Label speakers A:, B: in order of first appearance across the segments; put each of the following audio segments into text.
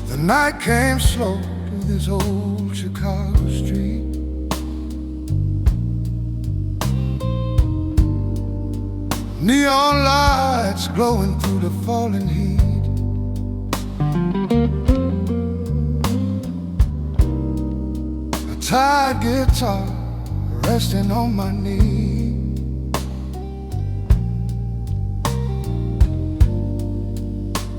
A: The night came slow through this old Chicago street. Neon lights glowing through the falling heat. A tired guitar resting on my knee.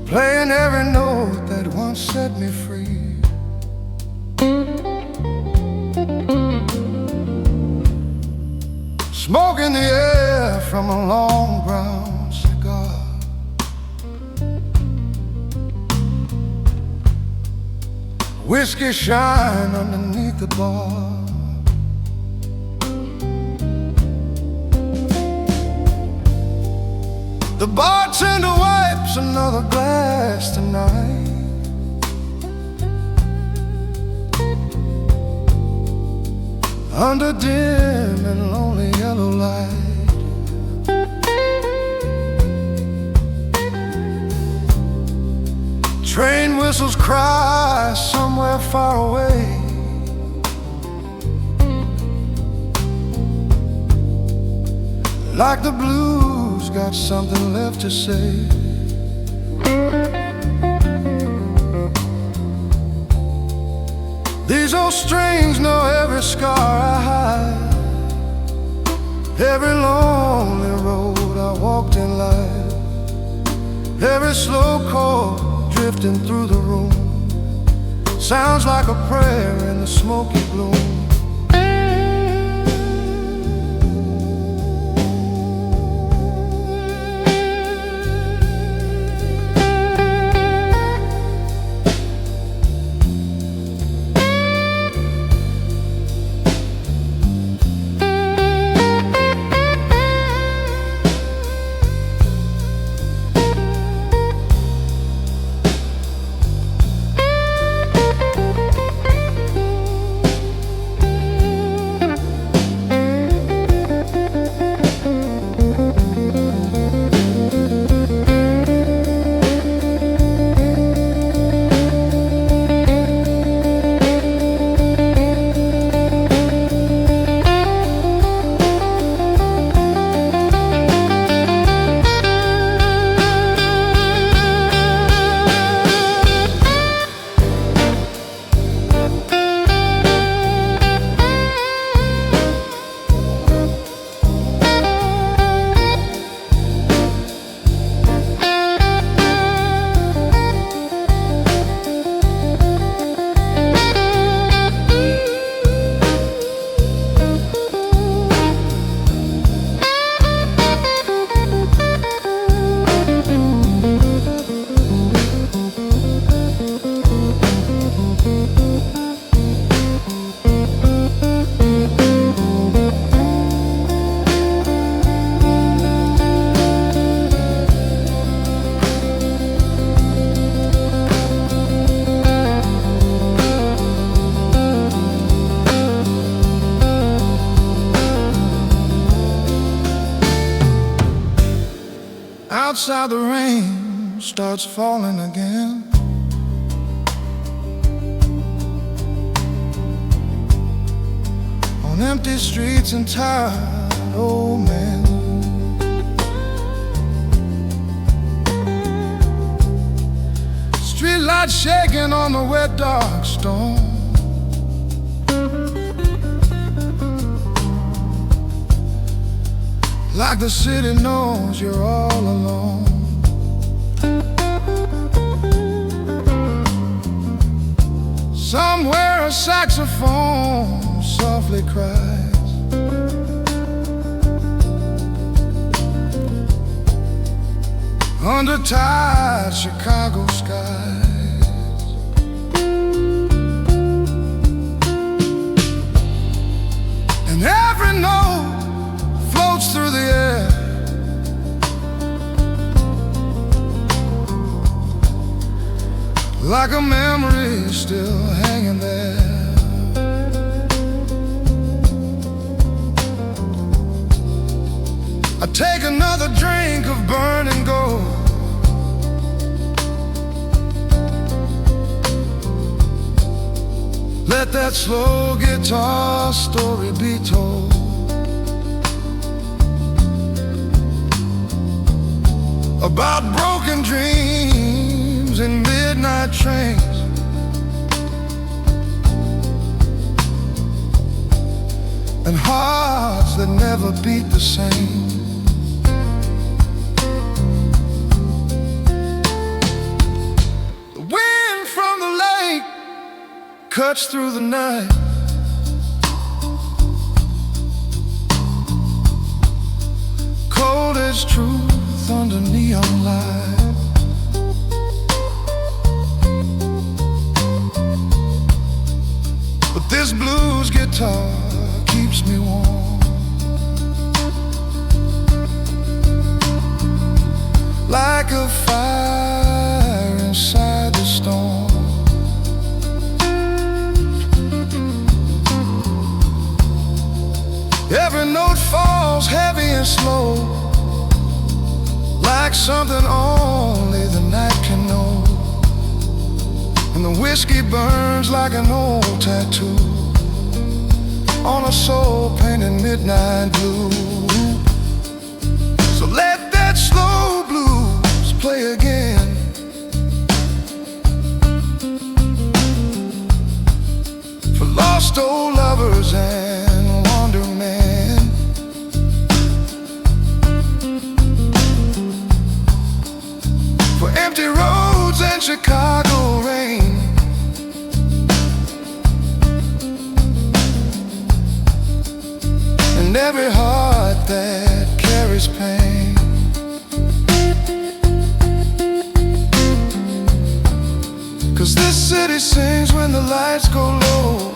A: Playing every note that once set me free. Smoke in the air from a long brown cigar. Whiskey shine underneath the bar. The bartender wipes another glass tonight. Under dim and lonely yellow light, train whistles cry somewhere far away. Like the blues got something left to say. These old strings know every scar I hide, every lonely road I walked in life, every slow chord drifting through the room sounds like a prayer in the smoky gloom. Outside the rain starts falling again. On empty streets and tired old men. Street lights shaking on the wet dark storm. Like the city knows you're all alone. Somewhere a saxophone softly cries. Under tired Chicago skies. And every note floats through the air. like a memory still hanging there. I take another drink of burning gold. Let that slow guitar story be told about broken dreams and midnight trains, and hearts that never beat the same. The wind from the lake cuts through the night. Cold as truth under neon light. But this blues guitar keeps me warm, like a fire inside the storm. Every note falls heavy and slow, like something only the night can know. And the whiskey burns like an old tattoo on a soul painted midnight blue. So let that slow blues play again, for lost old lovers and wander men, for empty roads and Chicago rain, and every heart that carries pain. Cause this city sings when the lights go low,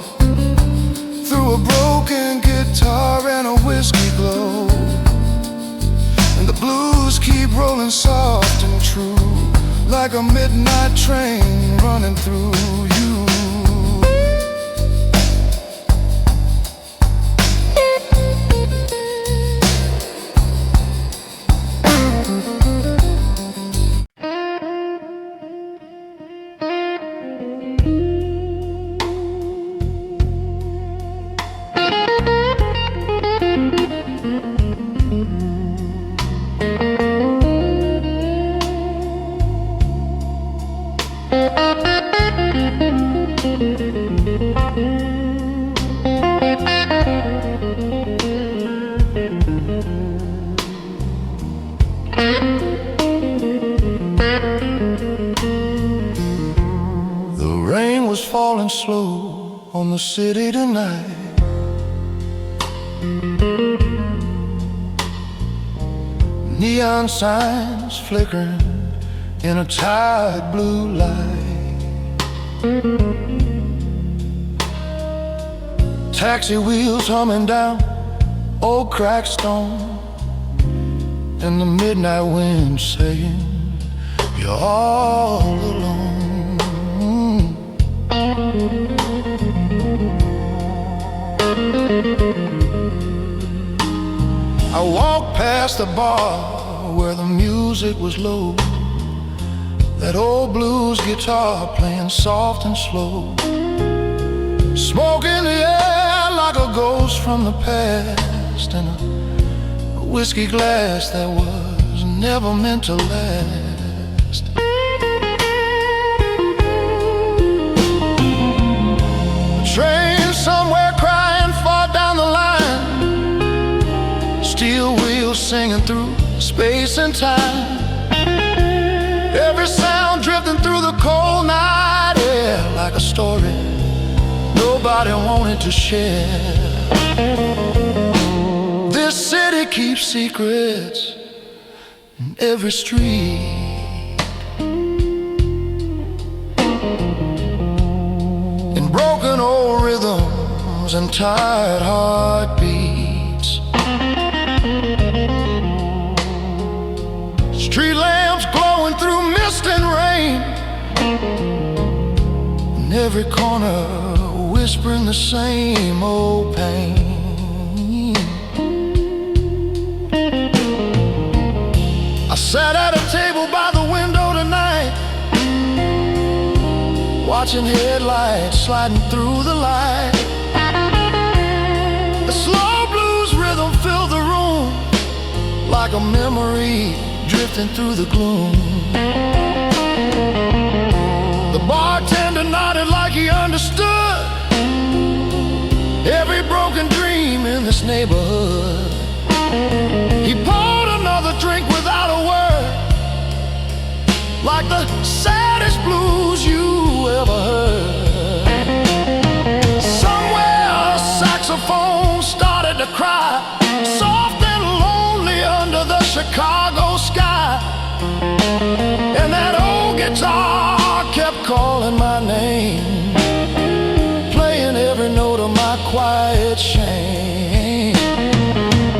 A: through a broken guitar and a whiskey glow. And the blues keep rolling soft and true, like a midnight train running through you. The rain was falling slow on the city tonight. Neon signs flickering in a tired blue light. Taxi wheels humming down old cracked stone, and the midnight wind saying you're all alone. I walked past the bar where the music was low, that old blues guitar playing soft and slow. Smoke in the air like a ghost from the past, and a whiskey glass that was never meant to last. A train somewhere crying far down the line, steel wheels singing through space and time. Every sound drifting through the cold night air, like a story nobody wanted to share. This city keeps secrets in every street, in broken old rhythms and tired heartbeats. Street lamps glowing through mist and rain, every corner whispering the same old pain. I sat at a table by the window tonight, watching headlights sliding through the light. The slow blues rhythm filled the room, like a memory drifting through the gloom. The bartender nodded like he understood every broken dream in this neighborhood. He poured another drink without a word, like the saddest blues you ever heard. Somewhere a saxophone started to cry, soft and lonely under the Chicago sky. And that old guitar kept calling my name, playing every note of my quiet shame.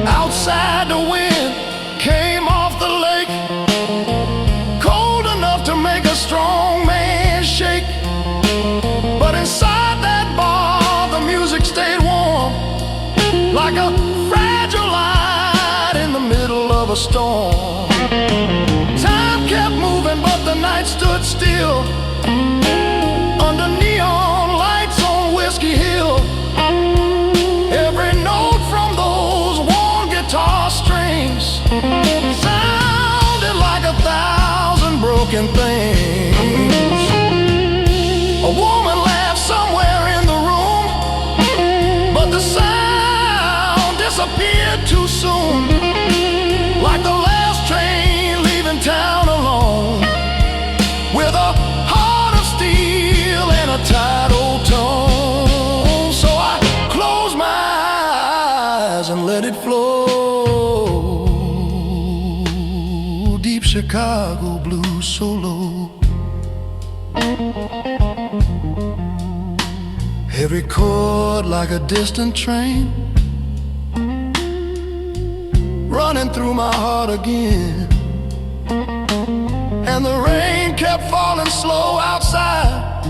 A: Outside the wind came off the lake, cold enough to make a strong man shake. But inside that bar the music stayed warm, like a fragile light in the middle of a storm. Time kept moving but the night stood still, under neon lights on Whiskey Hill. Every note from those worn guitar strings sounded like 1,000 broken things. A woman laughed somewhere in the room, but the sound disappeared too soon, like the last train leaving town alone, with a heart of steel and a tight old tone. So I closed my eyes and let it flow. Deep Chicago blues solo. Every chord like a distant train, running through my heart again. And the rain kept falling slow outside,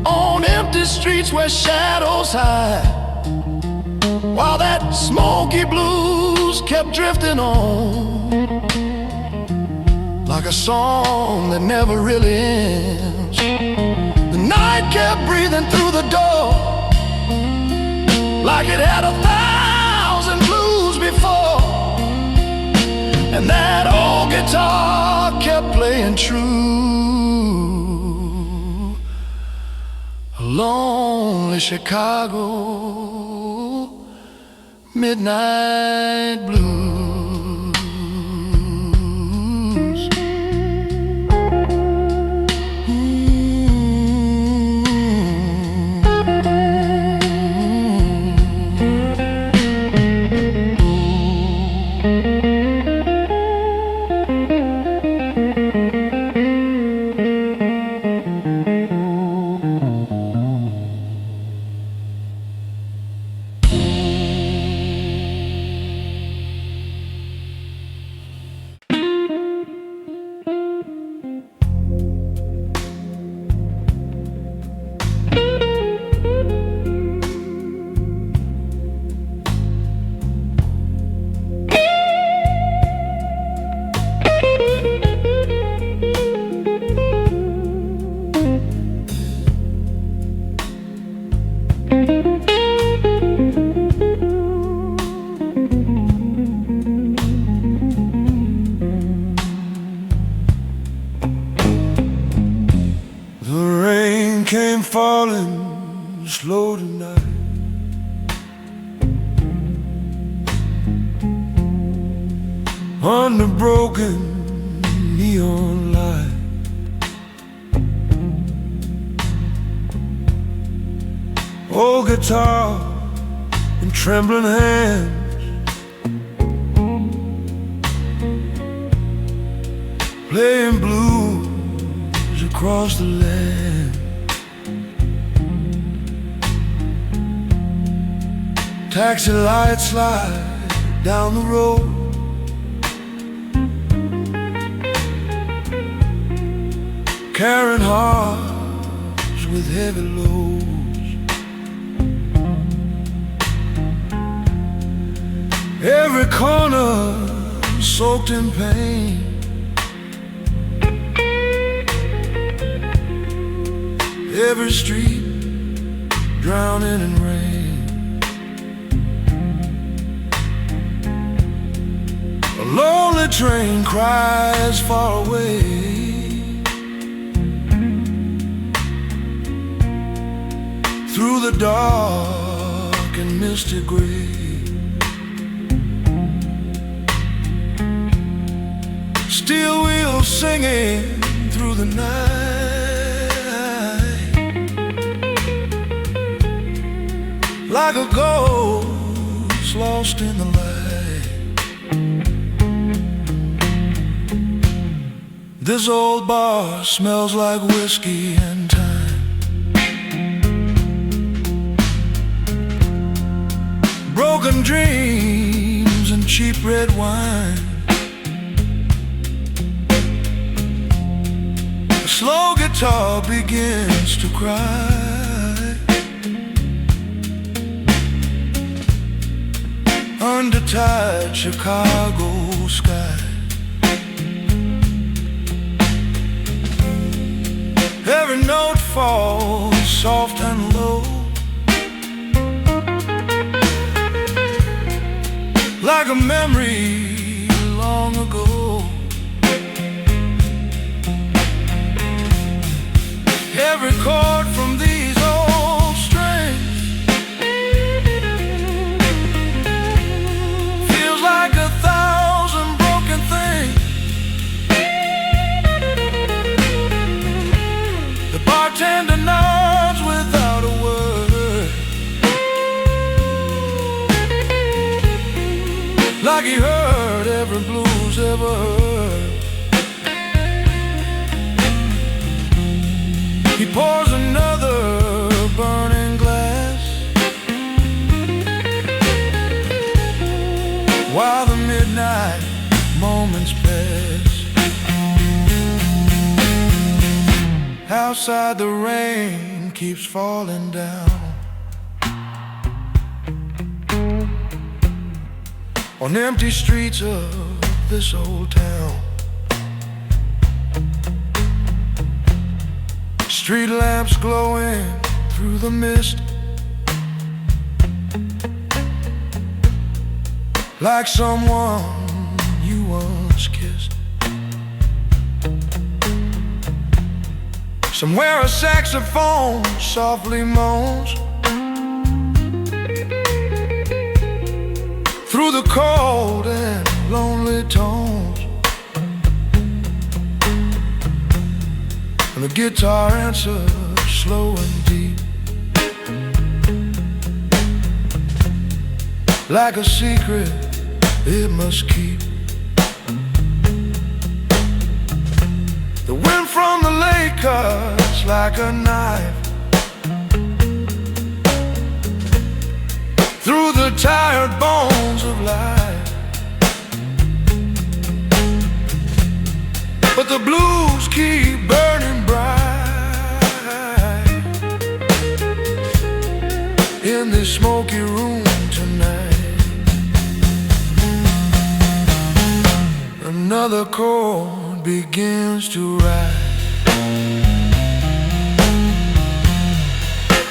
A: on empty streets where shadows hide, while that smoky blues kept drifting on, like a song that never really ends. The night kept breathing through the door, like it had 1,000 blues before. And that old guitar kept playing true. A lonely Chicago midnight blues. Came falling slow tonight, under broken neon light. Old guitar and trembling hands, playing blues across the land. Taxi lights slide down the road, carrying hearts with heavy lows. Every corner soaked in pain. Every street drowning in rain. A lonely train cries far away. Through the dark and misty gray. Steel wheels singing through the night, like a ghost lost in the light. This old bar smells like whiskey and time. Broken dreams and cheap red wine. A slow guitar begins to cry. Under tight Chicago sky. Every note falls soft and low, like a memory long ago. Every chord from these old strings feels like 1,000 broken things. The bartender nods without a word, like he heard every blues ever heard. He pours another burning glass, while the midnight moments pass. Outside the rain keeps falling down on empty streets of this old town. Street lamps glowing through the mist, like someone you once kissed. Somewhere a saxophone softly moans through the cold and lonely tones, and the guitar answers slow and deep, like a secret it must keep. The wind from the lake cuts like a knife through the tired bones of life, but the blues keep burning bright in this smoky room tonight. Another chord begins to rise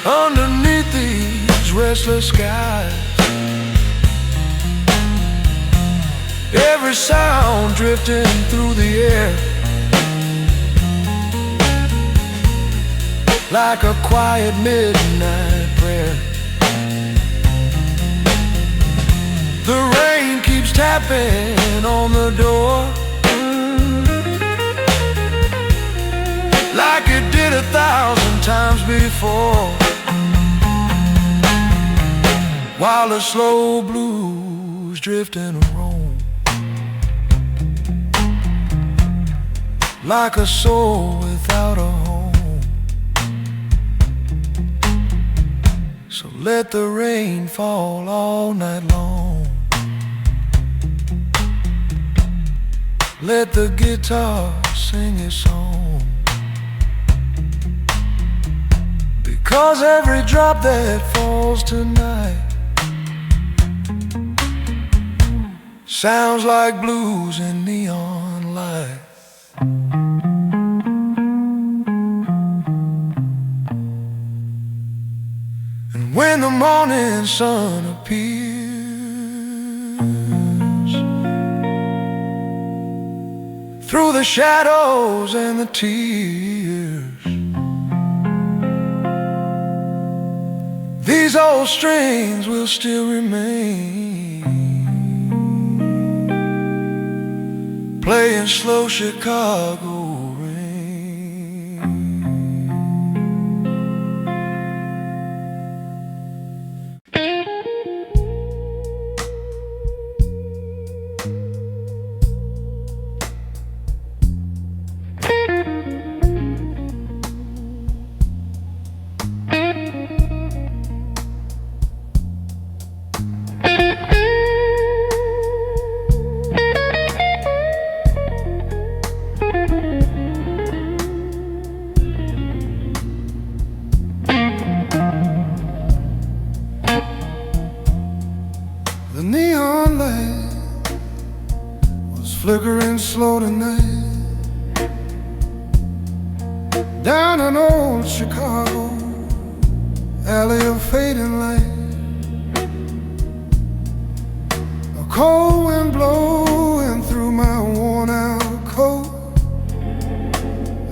A: underneath these restless skies. Every sound drifting through the air, like a quiet midnight prayer. The rain keeps tapping on the door, like it did 1,000 times before, while the slow blues drifting roam, like a soul without a home. So let the rain fall all night long. Let the guitar sing its song. 'cause every drop that falls tonight sounds like blues and neon light. And when the morning sun appears through the shadows and the tears, these old strings will still remain, playing slow Chicago rain. The neon light was flickering slow tonight down an old Chicago alley of fading light. A cold wind blowing through my worn out coat,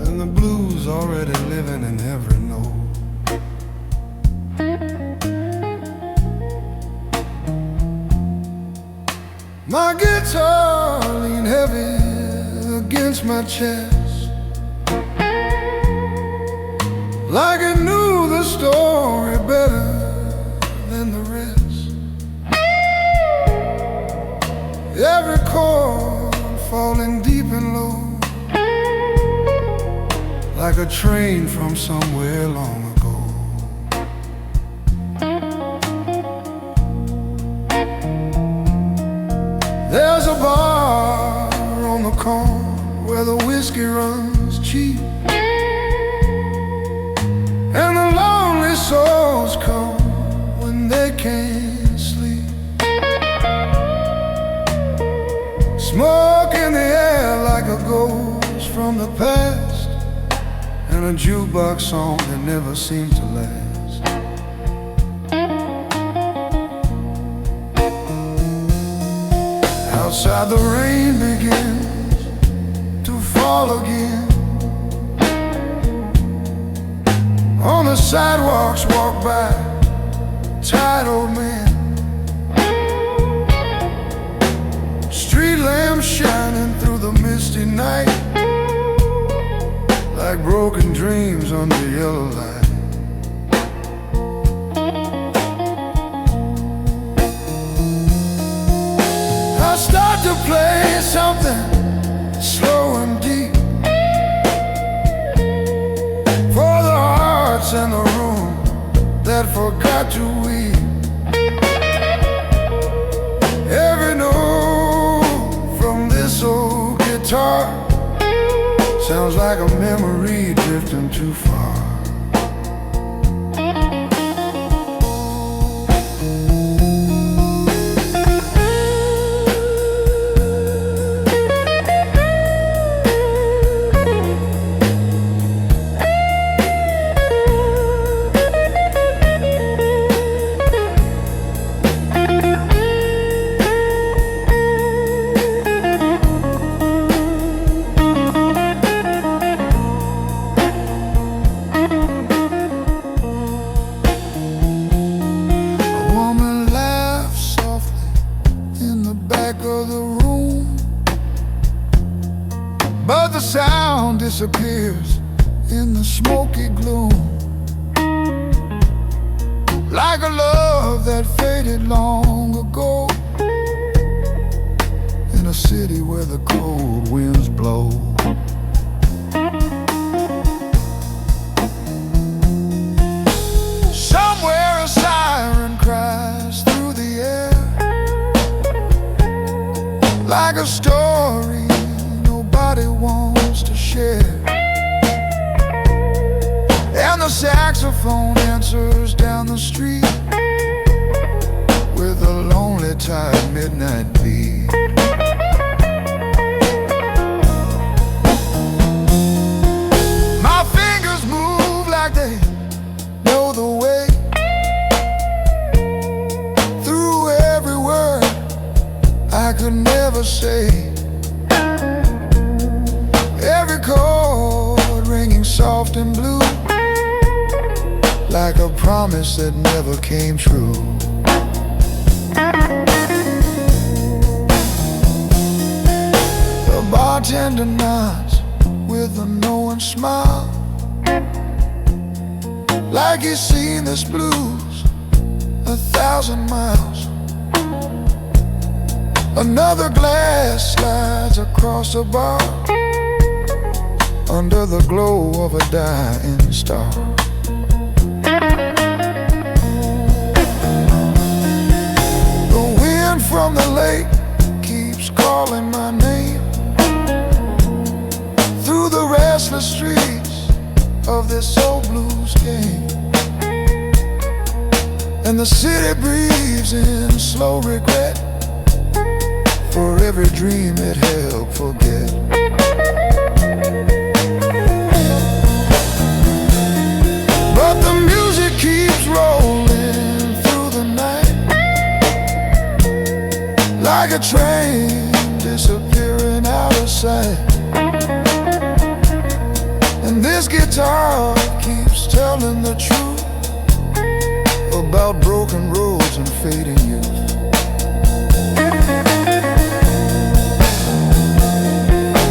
A: and the blues already living in every note. My guitar leaned heavy against my chest, like it knew the story better than the rest. Every chord falling deep and low, like a train from somewhere long ago. There's a bar on the corner where the whiskey runs cheap, and the lonely souls come when they can't sleep. Smoke in the air like a ghost from the past, and a jukebox song that never seemed to last. Outside the rain begins to fall again. On the sidewalks walk by tired old men, street lamps shining through the misty night, like broken dreams under yellow light. I start to play something slow and deep for the hearts in the room that forgot to weep. Every note from this old guitar sounds like a memory drifting too far. But the sound disappears in the smoky gloom, like a love that faded long ago, in a city where the cold winds blow. Somewhere a siren cries through the air, like a story nobody wants to share. And the a saxophone answers down the street with a lonely, tired midnight beat. My fingers move like they know the way through every word I could never say. Every chord ringing soft and blue, like a promise that never came true. The bartender nods with a knowing smile, like he's seen this blues 1,000 miles. Another glass slides across the bar under the glow of a dying star. The wind from the lake keeps calling my name through the restless streets of this old blues game. And the city breathes in slow regret for every dream it helped forget. But the music keeps rolling through the night, like a train disappearing out of sight. And this guitar keeps telling the truth about broken roads and fading youth.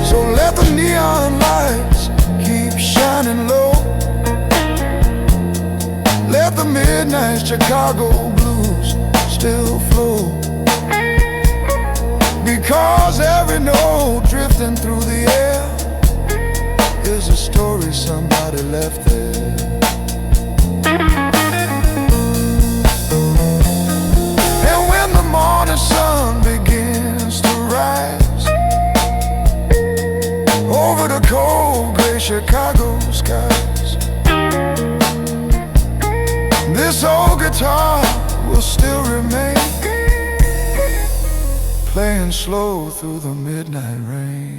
A: So let the neon lights keep shining low, let the midnight Chicago blues still flow, because every note drifting through the air is a story somebody left there. And when the morning sun begins to rise over the cold gray Chicago skies, this old guitar will still remain, playing slow through the midnight rain.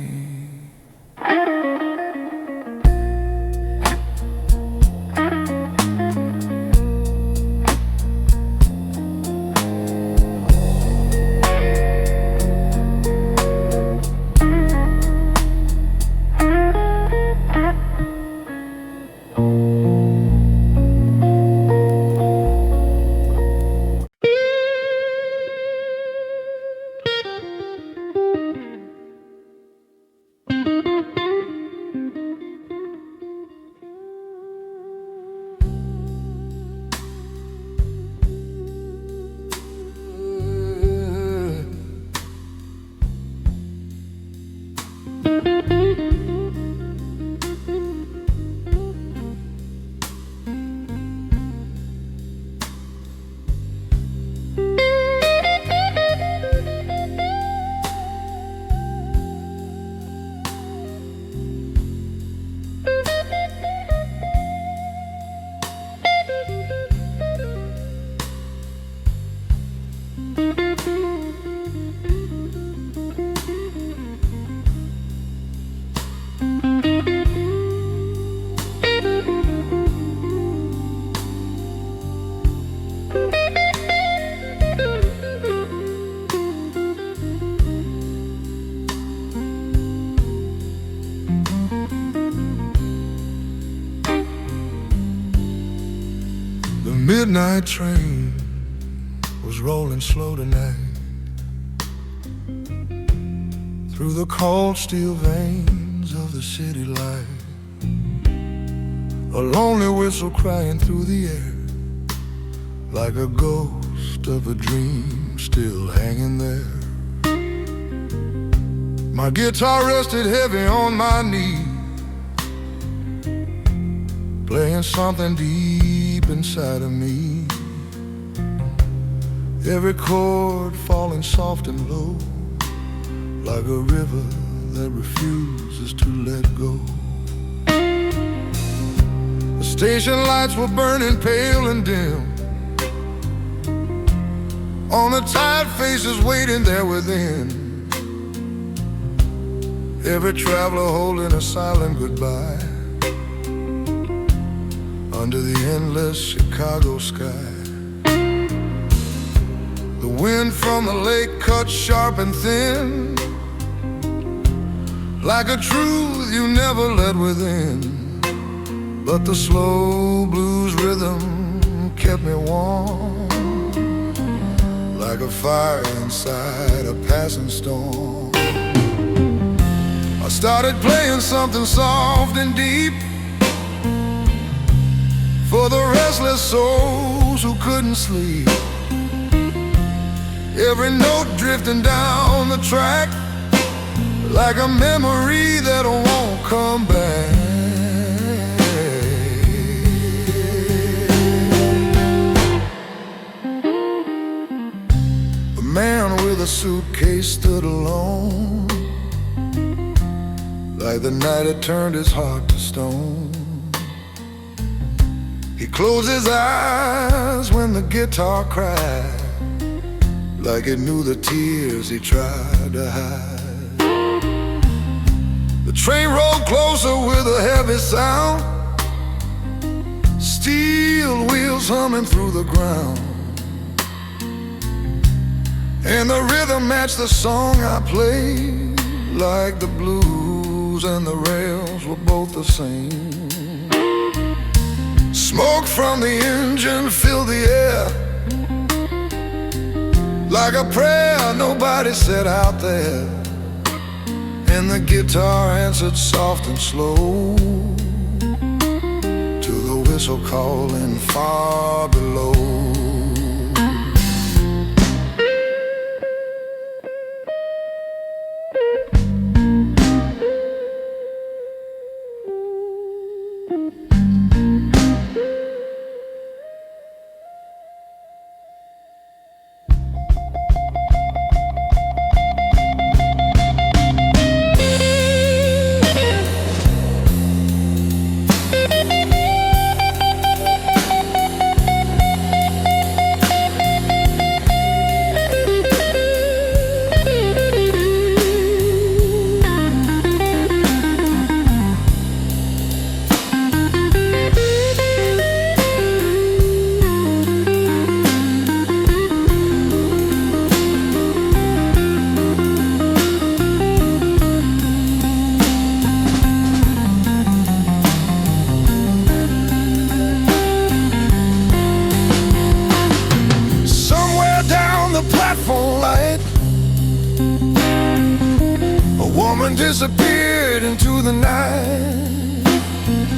A: The midnight train was rolling slow tonight through the cold steel veins of the city light. A lonely whistle crying through the air, like a ghost of a dream still hanging there. My guitar rested heavy on my knee, playing something deep inside of me. Every chord falling soft and low, like a river that refuses to let go. The Station lights were burning pale and dim on the tired faces waiting there within. Every traveler holding a silent goodbye under the endless Chicago sky. The wind from the lake cut sharp and thin, like a truth you never let within. But the slow blues rhythm kept me warm, like a fire inside a passing storm. I started playing something soft and deep for the restless souls who couldn't sleep. Every note drifting down the track, like a memory that won't come back. The man with a suitcase stood alone, like the night had turned his heart to stone. He closed his eyes when the guitar cried, like it knew the tears he tried to hide. The train rolled closer with a heavy sound, steel wheels humming through the ground, and the rhythm matched the song I played, like the blues and the rails were both the same. Smoke from the engine filled the air, like a prayer nobody said out there. And the guitar answered soft and slow to the whistle calling far below. Light, a woman disappeared into the night,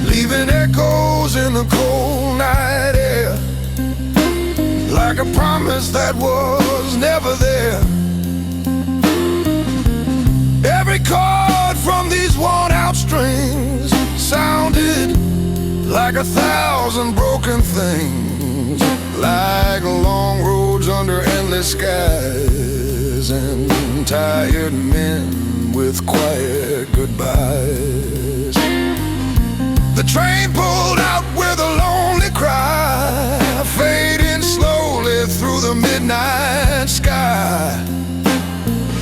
A: leaving echoes in the cold night air, like a promise that was never there. Every chord from these worn-out strings sounded like 1,000 broken things, like long roads under endless skies, and tired men with quiet goodbyes. The train pulled out with a lonely cry, fading slowly through the midnight sky,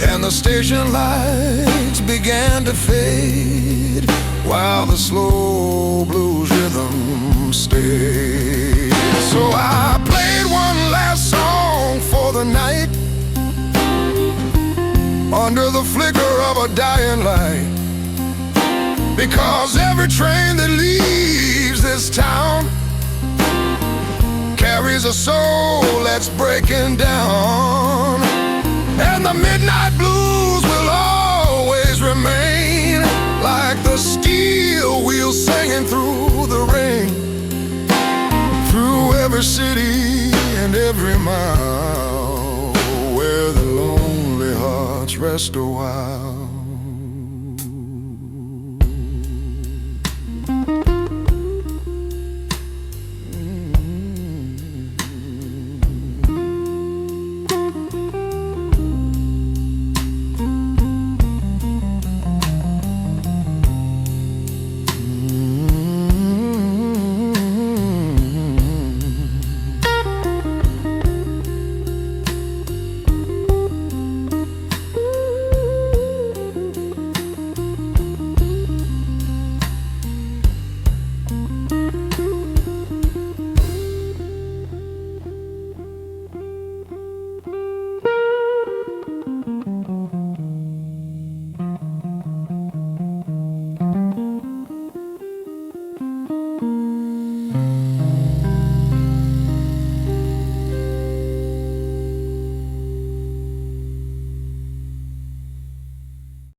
A: and the station lights began to fade, while the slow blues rhythm stayed. So I played one last song for the night, under the flicker of a dying light, because every train that leaves this town carries a soul that's breaking down, and the midnight blues will always remain, like the steel wheels singing through the rain, through every city and every mile, where the lonely hearts rest a while.